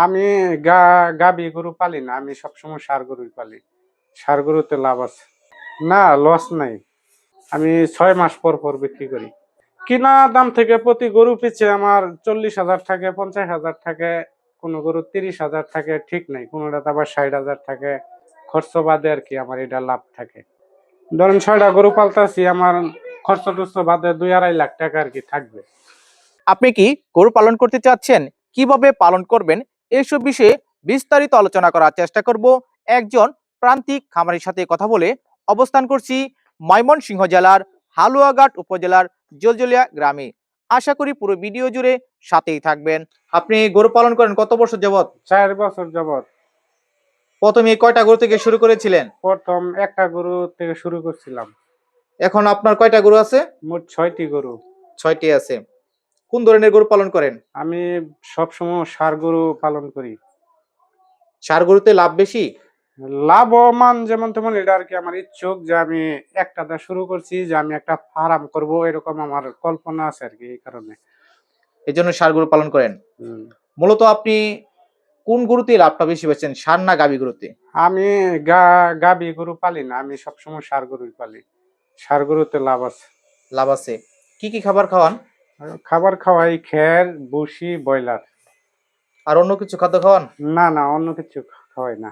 আমি গাবি গরু পালি না, আমি সবসময় ষাঁড় গরুই পালি। ষাঁড় গরুতে লাভ আছে। না, লস নাই। আমি 6 মাস পর পর বিক্রি করি। কিনা দাম থেকে প্রতি গরু পিছে আমার 40,000 থাকে, 50,000 থাকে, কোন গরু 30,000 থাকে, ঠিক নাই। কোনটা আবার 60,000 থাকে। খরচ বাদে আর কি আমার এটা লাভ থাকে। ধরেন 6টা গরু পালতাছি, আমার খরচ টরচ বাদে 2-2.5 লাখ টাকা আর কি থাকবে। আপনি কি গরু পালন করতে চাচ্ছেন? কিভাবে পালন করবেন এইসব বিষয়ে বিস্তারিত আলোচনা করার চেষ্টা করব একজন প্রান্তিক খামারির সাথে কথা বলে। অবস্থান করছি ময়মনসিংহ জেলার হালুয়াঘাট উপজেলার জলজলিয়া গ্রামে। আশা করি পুরো ভিডিও জুড়ে সাথেই থাকবেন। আপনি গরু পালন করেন কত বছর যাবত? 4 বছর যাবত। প্রথমে কয়টা গরু থেকে শুরু করেছিলেন? প্রথম একটা গরু থেকে শুরু করছিলাম। এখন আপনার কয়টা গরু আছে? মোট 6টি গরু। 6টি আছে। কোন ধরনের গরু পালন করেন? আমি সবসময় ষাঁড় গরু পালন করি। ষাঁড় গরুতে লাভ বেশি? লাভবান যেমন তেমন, এটা আর কি আমার ইচ্ছুক যে আমি একটাতে শুরু করছি, যে আমি একটা ফার্ম করব, এরকম আমার কল্পনা আছে আর কি, এই কারণে। এই জন্য ষাঁড় গরু পালন করেন। মূলত আপনি কোন গরুতে লাভটা বেশি পাচ্ছেন, ষাঁড় না গাভী গরুতে? আমি গাবি গরু পালি না, আমি সবসময় ষাঁড় গরুই পালি। ষাঁড় গরুতে লাভ আছে। লাভ আছে। কি কি খাবার খাওয়ান? খাবার খাওয়াই খের, ভুসি, ব্রয়লার। আর অন্য কিছু খাদ্য খাওয়ান? না না, অন্য কিছু খাওয়াই না।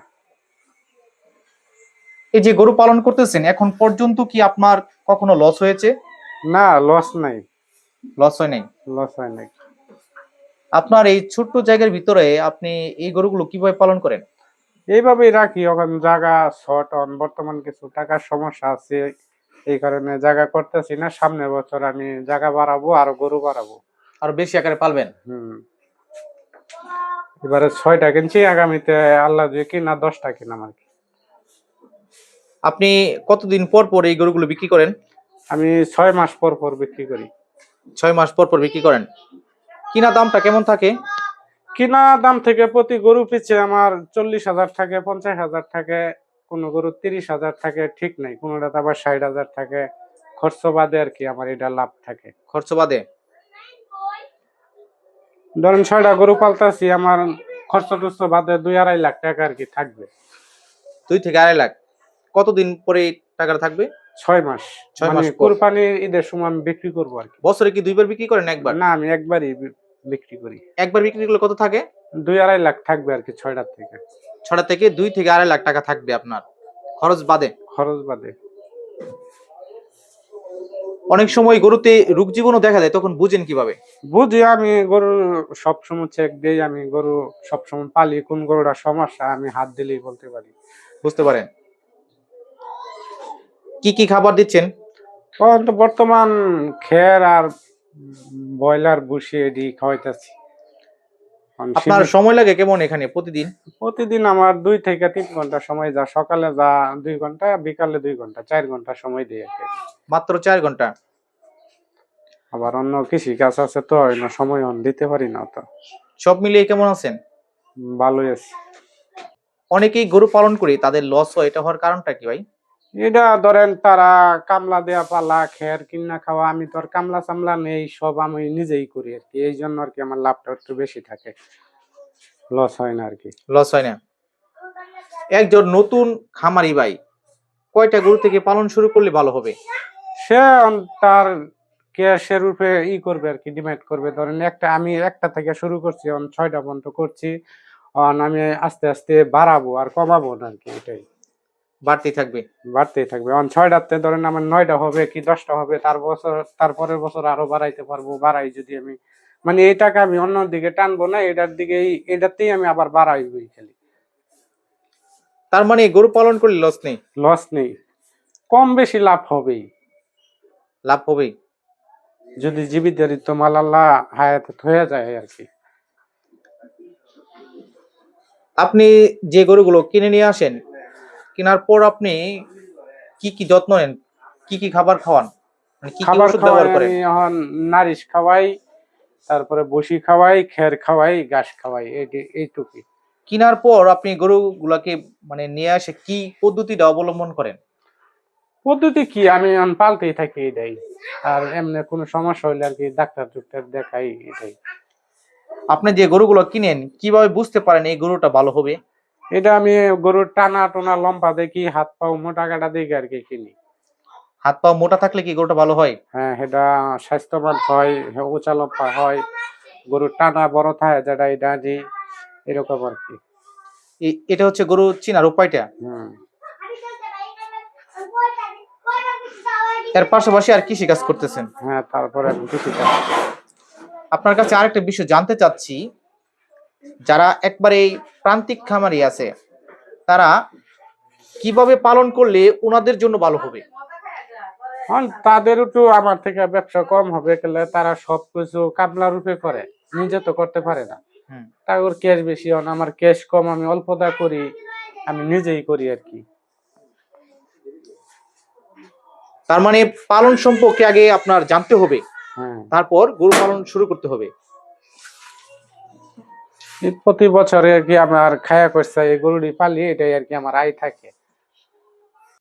এই যে গরু পালন করতেছেন, এখন পর্যন্ত কি আপনার কখনো লস হয়েছে? না, লস নাই। লস হয় নাই। লস হয় নাই। আপনার এই ছোট্ট জায়গার ভিতরে আপনি এই গরুগুলো কিভাবে পালন করেন? এইভাবেই রাখি, এখন জায়গা শর্ট, বর্তমান কিছু টাকার সমস্যা আছে, এই কারণে জায়গা করতেছি না। সামনের বছর আমি জায়গা বাড়াবো, আরো গরু বাড়াবো, আর বেশি আকারে পালবেন। এবারে 6টা কিনছি, আগামীতে আল্লাহ দিয়ে কিনা 10টা কিনাম আর কি। আপনি কতদিন পর পর এই গরুগুলো বিক্রি করেন? আমি 6 মাস পর পর বিক্রি করি। 6 মাস পর পর বিক্রি করেন। কিনা দামটা কেমন থাকে? কিনা দাম থেকে প্রতি গরু পিছে আমার 40,000 থাকে, 50,000 থাকে, কোন গরু 30,000 থাকে, ঠিক নাই। কোনটা আবার 60,000 থাকে। খরচ বাদে আর কি আমার এটা লাভ থাকে। খরচ বাদে? ধরেন 6টা গরু পালতাছি, আমার খরচ টরচ বাদে 2-2.5 লাখ টাকা আর কি থাকবে। 2 থেকে 2.5 লাখ। কতদিন পরে টাকাটা থাকবে? 6 মাস। 6 মানে মাস পর। কুরবানির ঈদের সময় আমি বিক্রি করবো আর কি। বছরে কি 2 বার বিক্রি করেন, একবার? না, আমি একবারই বিক্রি করি। একবার বিক্রি করলে কত থাকে? 2-2.5 লাখ থাকবে আর কি 6টার থেকে। 6টা থেকে 2 থেকে 2.5 লাখ টাকা থাকবে আপনার, খরচ বাদে। খরচ বাদে। অনেক সময় গরুতে রোগ জীবাণু দেখা যায়, তখন বুঝেন কিভাবে? বুঝি, আমি গরু সবসময় চেক দেই। আমি গরু সবসময় পালি, কোন গরুটা সমস্যা আমি হাত দিলেই বলতে পারি। বুঝতে পারেন। কি কি খাবার দিচ্ছেন? তো বর্তমান খের আর ব্রয়লার ভুসি এটি খাওয়াইতেছি। আপনার সময় লাগে কেমন এখানে প্রতিদিন? প্রতিদিন আমার 2 থেকে 3 ঘন্টা সময়, যা সকালে যা 2 ঘন্টা, বিকালে 2 ঘন্টা, 4 ঘন্টা সময় দিয়ে। মাত্র 4 ঘন্টা? আবার অন্য কৃষি কাজ আছে, তো সময় দিতে পারি না। তো সব মিলিয়ে কেমন আছেন? ভালোই আছে। অনেকেই গরু পালন করে তাদের লস হয়, এটা হওয়ার কারণটা কি ভাই? এটা ধরেন তারা কামলা দেয়া পালা, খের কিনা খাওয়া, আমি তো আর কামলা চামলা নেই, সব আমি নিজেই করি আর কি। এই জন্য আর কি আমার লাভটা একটু বেশি থাকে, লস হয় না আর কি। লস হয় না। একজন নতুন খামারি ভাই কয়টা গরু থেকে পালন শুরু করলে ভালো হবে? সে তার ক্যাশের উপরে করবে আর কি, ডিমান্ড করবে। ধরেন আমি একটা থেকে শুরু করছি, 6টা পর্যন্ত করছি। আমি আস্তে আস্তে বাড়াবো আর কমাবো না আর কি, এটাই। বাড়তেই থাকবে। বাড়তেই থাকবে। 6টাতে ধরেন আমার 9টা হবে কি 10টা হবে, তারপরের বছর আরো বাড়াইতে পারবো। বাড়াই যদি আমি, মানে এই টাকা আমি অন্য দিকে টানবো না, এটাতেই আমি আবার বাড়াইবই খালি। তার মানে গরু পালন করলে লস নেই? লস নেই, কম বেশি লাভ হবেই। লাভ হবেই যদি জীবিত মাল আল্লাহ হায়াত হয়ে যায় আর কি। আপনি যে গরুগুলো কিনে নিয়ে আসেন, কেনার পর আপনি কি কি যত্ন নেন, কি কি খাবার খাওয়ান, মানে কি কি খাবার ওষুধ খাওয়াই ব্যবহার করেন? আমি এখন নারিশ খাওয়াই, তারপরে বসি খাওয়াই, খের খাওয়াই, ঘাস খাওয়াই, এইটুকুই। কেনার পর আপনি গরুগুলাকে মানে নিয়ে আসে কি পদ্ধতিটা অবলম্বন করেন? পদ্ধতি কি, আমি এখন পালতেই থাকি এটাই। আর এমনি কোনো সমস্যা হইলে আর কি ডাক্তার দেখাই, এটাই। আপনি যে গরুগুলো কিনেন কিভাবে বুঝতে পারেন এই গরুটা ভালো হবে? এটা আমি গরুর টানা টোনা লম্বা দেখি, হাত পা মোটা কাটা দেখি আর কি কিনি। হাত পা মোটা থাকলে কি গরুটা ভালো হয়? হ্যাঁ, এটা স্বাস্থ্যবান হয়, উঁচা লম্বা হয়, গরুর টানা বড় থাকে যেটা, এটা জি এরকম আর কি। এটা হচ্ছে গরু চিনার উপায়টা। হুম। এর পাশাপাশি আর কৃষি কাজ করতেছেন? হ্যাঁ, তারপরে আমি কৃষিকাজ। আপনার কাছে আরেকটা বিষয় জানতে চাচ্ছি, যারা একবারে প্রান্তিক খামারি আছে তারা কিভাবে পালন করলে ওনাদের জন্য ভালো হবে? তাদের একটু আমার থেকে ব্যবসা কম হবে, গেলে তারা সবকিছু কামলা রূপে করে, নিজে তো করতে পারে না। হুম। তার ক্যাশ বেশি, আমার ক্যাশ কম, আমি অল্প দা করি, আমি নিজেই করি আর কি। তার মানে পালন সম্পর্কে আগে আপনার জানতে হবে, হ্যাঁ, তারপর গরু পালন শুরু করতে হবে। প্রতি বছরে আর কি আমার খায়া করছে এই গরুটি পালি, এটাই আর কি আমার আয় থাকে।